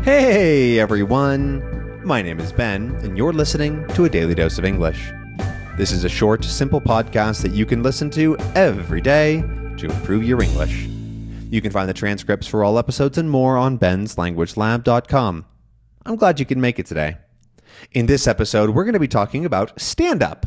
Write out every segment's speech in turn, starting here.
Hey everyone, my name is Ben, and you're listening to A Daily Dose of English. This is a short, simple podcast that you can listen to every day to improve your English. You can find the transcripts for all episodes and more on benslanguagelab.com. I'm glad you can make it today. In this episode, we're going to be talking about stand-up,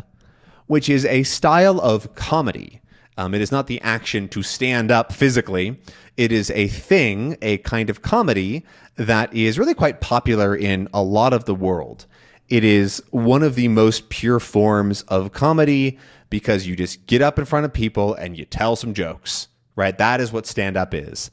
which is a style of comedy. It is not the action to stand up physically. It is a thing, a kind of comedy that is really quite popular in a lot of the world. It is one of the most pure forms of comedy because you just get up in front of people and you tell some jokes, right? That is what stand-up is.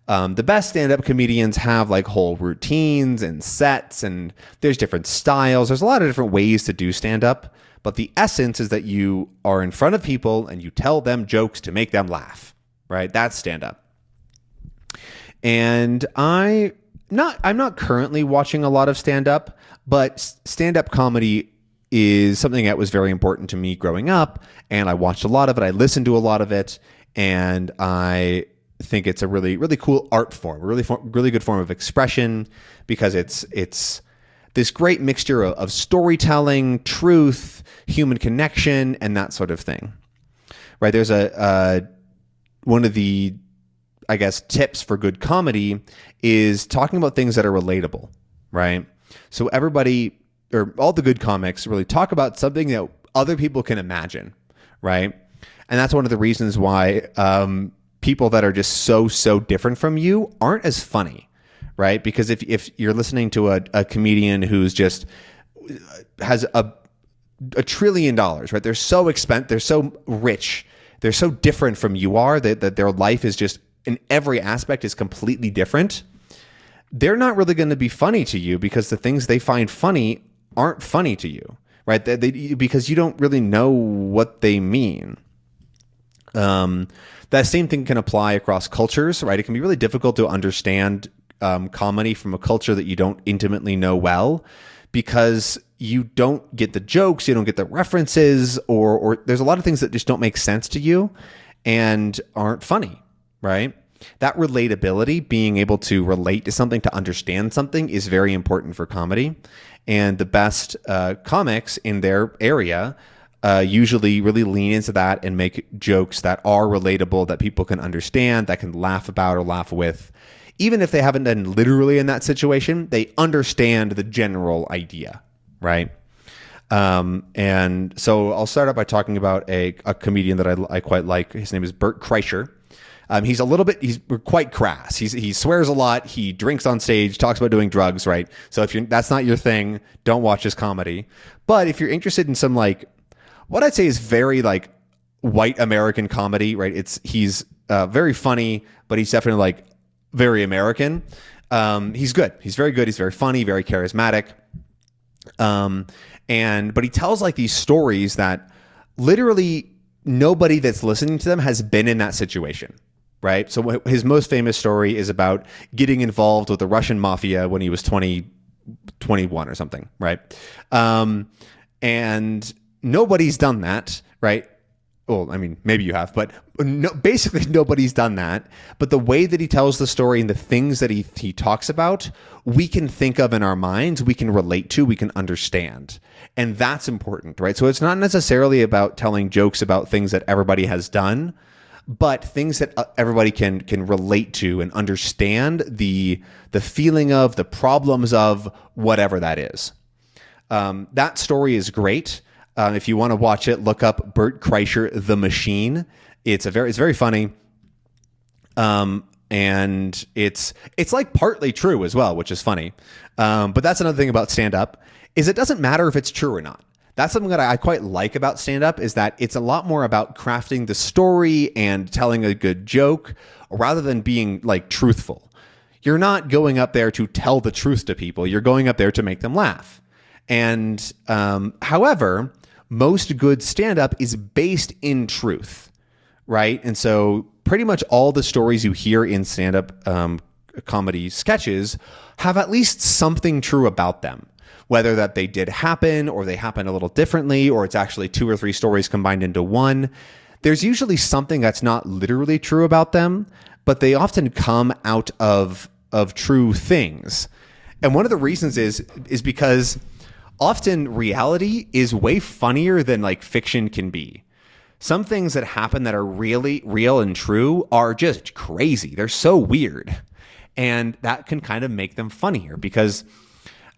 The best stand-up comedians have like whole routines and sets, and there's different styles. There's a lot of different ways to do stand-up. But the essence is that you are in front of people and you tell them jokes to make them laugh, right? That's stand-up. And I'm not currently watching a lot of stand-up, but stand-up comedy is something that was very important to me growing up, and I watched a lot of it. I listened to a lot of it, and I think it's a really, really cool art form, a really good form of expression because it's this great mixture of storytelling, truth, human connection, and that sort of thing, right? There's one of the, I guess, tips for good comedy is talking about things that are relatable, right? So everybody, or all the good comics, really talk about something that other people can imagine, right? And that's one of the reasons why people that are just so different from you aren't as funny. Right? Because if you're listening to a comedian who's just has a $1 trillion, right? They're so expensive, they're so rich, they're so different from you are that their life is just in every aspect is completely different. They're not really going to be funny to you because the things they find funny aren't funny to you, right? Because you don't really know what they mean. That same thing can apply across cultures, right? It can be really difficult to understand comedy from a culture that you don't intimately know well because you don't get the jokes, you don't get the references, or there's a lot of things that just don't make sense to you and aren't funny, right? That relatability, being able to relate to something, to understand something is very important for comedy. And the best comics in their area usually really lean into that and make jokes that are relatable, that people can understand, that can laugh about or laugh with. Even if they haven't been literally in that situation, they understand the general idea, right? And so I'll start out by talking about a comedian that I quite like. His name is Bert Kreischer. He's quite crass. He swears a lot. He drinks on stage, talks about doing drugs, right? So if that's not your thing, don't watch his comedy. But if you're interested in some what I'd say is very white American comedy, right? He's very funny, but he's definitely very American. He's good. He's very good. He's very funny, very charismatic. But he tells these stories that literally nobody that's listening to them has been in that situation, right? So his most famous story is about getting involved with the Russian mafia when he was 21 or something, right? And nobody's done that, right? Well, I mean, maybe you have, but basically nobody's done that. But the way that he tells the story and the things that he talks about, we can think of in our minds, we can relate to, we can understand. And that's important, right? So it's not necessarily about telling jokes about things that everybody has done, but things that everybody can relate to and understand the feeling of, the problems of, whatever that is. That story is great. If you want to watch it, look up Bert Kreischer, The Machine. It's very funny. And it's partly true as well, which is funny. But that's another thing about stand-up is it doesn't matter if it's true or not. That's something that I quite like about stand-up is that it's a lot more about crafting the story and telling a good joke rather than being truthful. You're not going up there to tell the truth to people. You're going up there to make them laugh. And however, most good stand-up is based in truth, right? And so pretty much all the stories you hear in stand-up comedy sketches have at least something true about them, whether that they did happen or they happen a little differently or it's actually 2 or 3 stories combined into one. There's usually something that's not literally true about them, but they often come out of true things. And one of the reasons is because often reality is way funnier than like fiction can be. Some things that happen that are really real and true are just crazy. They're so weird. And that can kind of make them funnier because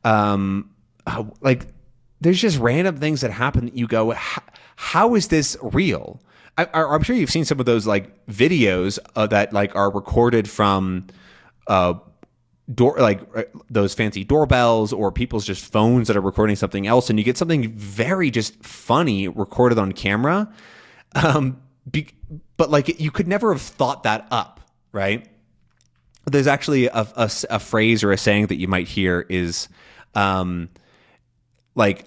like there's just random things that happen that you go, how is this real? I'm sure you've seen some of those like videos that like are recorded from those fancy doorbells or people's just phones that are recording something else, and you get something very just funny recorded on camera. But like you could never have thought that up, right? There's actually a phrase or a saying that you might hear is like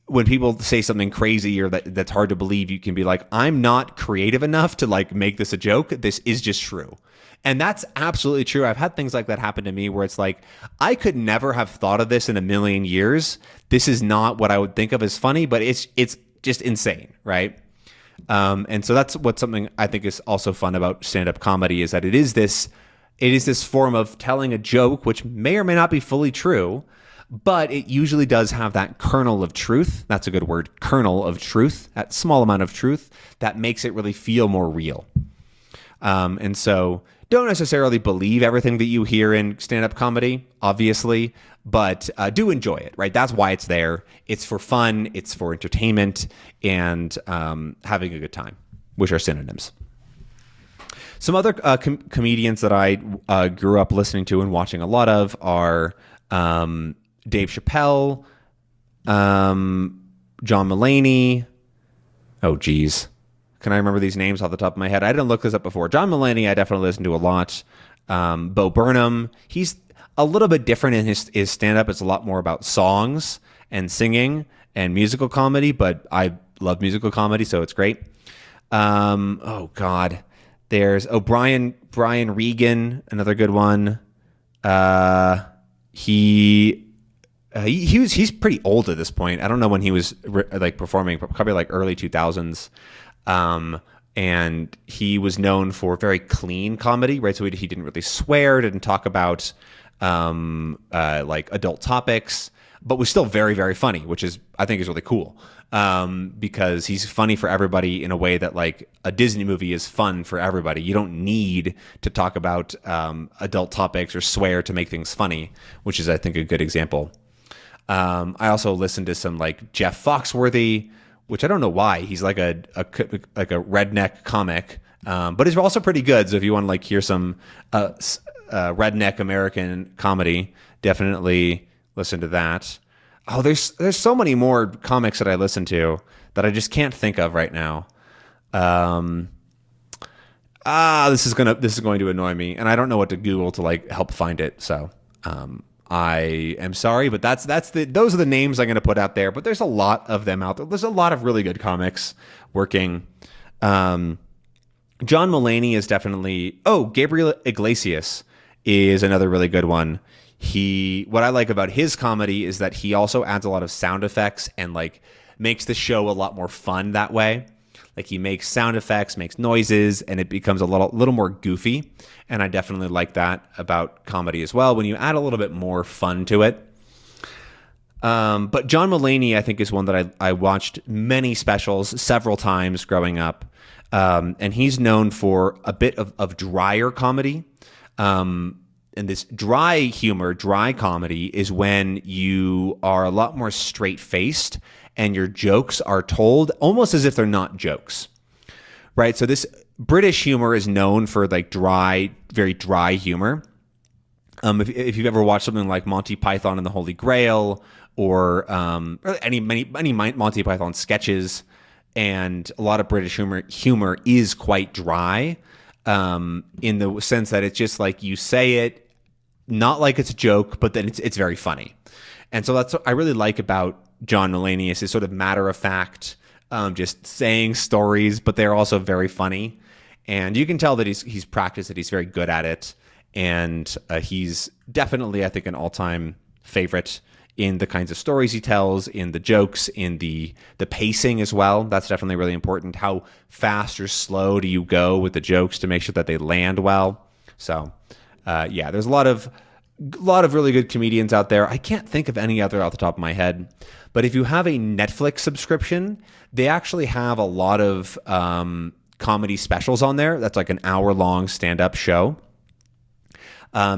when people say something crazy or that's hard to believe, you can be like, I'm not creative enough to like make this a joke. This is just true. And that's absolutely true. I've had things like that happen to me where it's like, I could never have thought of this in a million years. This is not what I would think of as funny, but it's just insane, right? And so that's something I think is also fun about stand-up comedy is that it is this form of telling a joke, which may or may not be fully true, but it usually does have that kernel of truth. That's a good word, kernel of truth, that small amount of truth that makes it really feel more real. And so don't necessarily believe everything that you hear in stand-up comedy, obviously, but do enjoy it, right? That's why it's there. It's for fun, it's for entertainment, and having a good time, which are synonyms. Some other comedians that I grew up listening to and watching a lot of are Dave Chappelle, John Mulaney. Oh, geez. Can I remember these names off the top of my head? I didn't look this up before. John Mulaney, I definitely listen to a lot. Bo Burnham, he's a little bit different in his stand-up. It's a lot more about songs and singing and musical comedy, but I love musical comedy, so it's great. Oh, God. There's Brian Regan, another good one. He's pretty old at this point. I don't know when he was like performing, probably like early 2000s. And he was known for very clean comedy, right? So he didn't really swear, didn't talk about like adult topics, but was still very, very funny, which I think is really cool. Because he's funny for everybody in a way that like a Disney movie is fun for everybody. You don't need to talk about adult topics or swear to make things funny, which is, I think, a good example. I also listened to some like Jeff Foxworthy, which I don't know why. He's like a redneck comic, but he's also pretty good. So if you want to like hear some redneck American comedy, definitely listen to that. Oh, there's so many more comics that I listen to that I just can't think of right now. This is going to annoy me, and I don't know what to Google to like help find it. So I am sorry, but those are the names I'm going to put out there. But there's a lot of them out there. There's a lot of really good comics working. John Mulaney is definitely. Oh, Gabriel Iglesias is another really good one. What I like about his comedy is that he also adds a lot of sound effects and like makes the show a lot more fun that way. Like he makes sound effects, makes noises, and it becomes a little more goofy. And I definitely like that about comedy as well, when you add a little bit more fun to it. But John Mulaney, I think, is one that I watched many specials several times growing up. And he's known for a bit of drier comedy. And this dry humor, dry comedy, is when you are a lot more straight-faced and your jokes are told almost as if they're not jokes, right? So this British humor is known for like dry, very dry humor. If you've ever watched something like Monty Python and the Holy Grail, or many Monty Python sketches, and a lot of British humor is quite dry. In the sense that it's just like you say it, not like it's a joke, but then it's very funny. And so that's what I really like about John Mulaney, is his sort of matter of fact, just saying stories, but they're also very funny. And you can tell that he's practiced it. He's very good at it. And he's definitely, I think, an all-time favorite in the kinds of stories he tells, in the jokes, in the pacing as well. That's definitely really important. How fast or slow do you go with the jokes to make sure that they land well? So There's a lot of really good comedians out there. I can't think of any other off the top of my head. But if you have a Netflix subscription, they actually have a lot of comedy specials on there. That's like an hour-long stand-up show.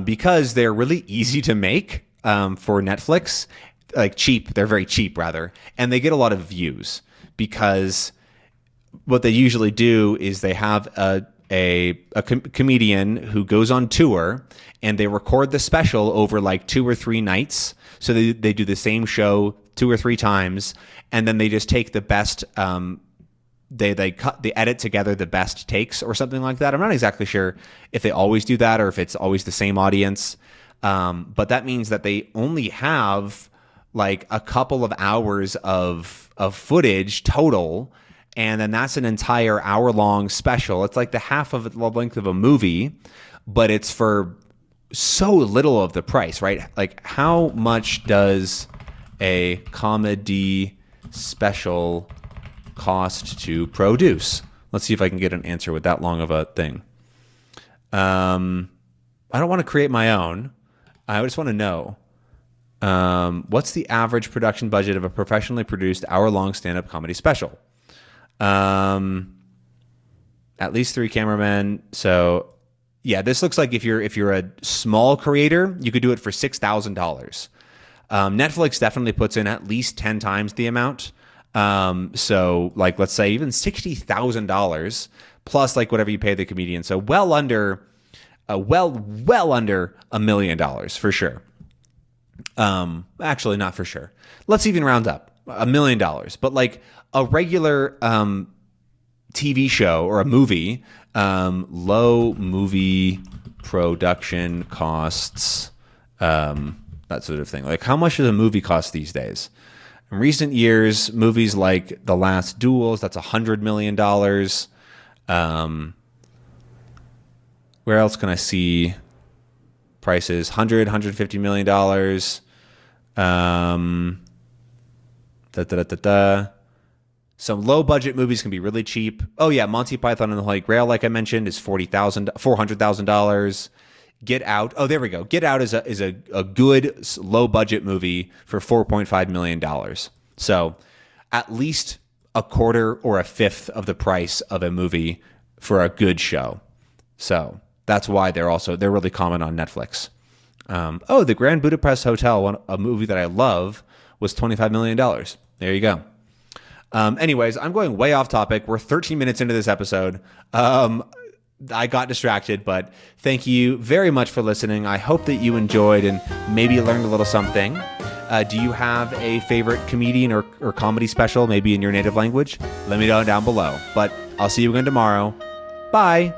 Because they're really easy to make for Netflix, like cheap. They're very cheap, rather. And they get a lot of views because what they usually do is they have a comedian who goes on tour and they record the special over like 2 or 3 nights. So they do the same show 2 or 3 times, and then they just take the best they edit together the best takes or something like that. I'm not exactly sure if they always do that or if it's always the same audience. But that means that they only have like a couple of hours of footage total. And then that's an entire hour-long special. It's like the half of the length of a movie, but it's for so little of the price, right? Like, how much does a comedy special cost to produce? Let's see if I can get an answer with that long of a thing. I don't want to create my own. I just want to know. What's the average production budget of a professionally produced hour-long stand-up comedy special? At least 3 cameramen. So yeah, this looks like if you're a small creator, you could do it for $6,000. Netflix definitely puts in at least 10 times the amount. So like, let's say even $60,000 plus like whatever you pay the comedian. So well under $1 million for sure. Actually not for sure. Let's even round up $1 million, but like a regular, TV show or a movie, low movie production costs, that sort of thing. Like, how much does a movie cost these days? In recent years, movies like The Last Duels, that's $100 million. Where else can I see prices? $150 million. Some low budget movies can be really cheap. Oh yeah, Monty Python and the Holy Grail, like I mentioned, is $400,000. Get Out. Oh, there we go. Get Out is a good low budget movie for $4.5 million. So at least a quarter or a fifth of the price of a movie for a good show. So that's why they're really common on Netflix. The Grand Budapest Hotel, a movie that I love, was $25 million. There you go. Anyways, I'm going way off topic. We're 13 minutes into this episode. I got distracted, but thank you very much for listening. I hope that you enjoyed and maybe learned a little something. Do you have a favorite comedian or comedy special, maybe in your native language? Let me know down below. But I'll see you again tomorrow. Bye.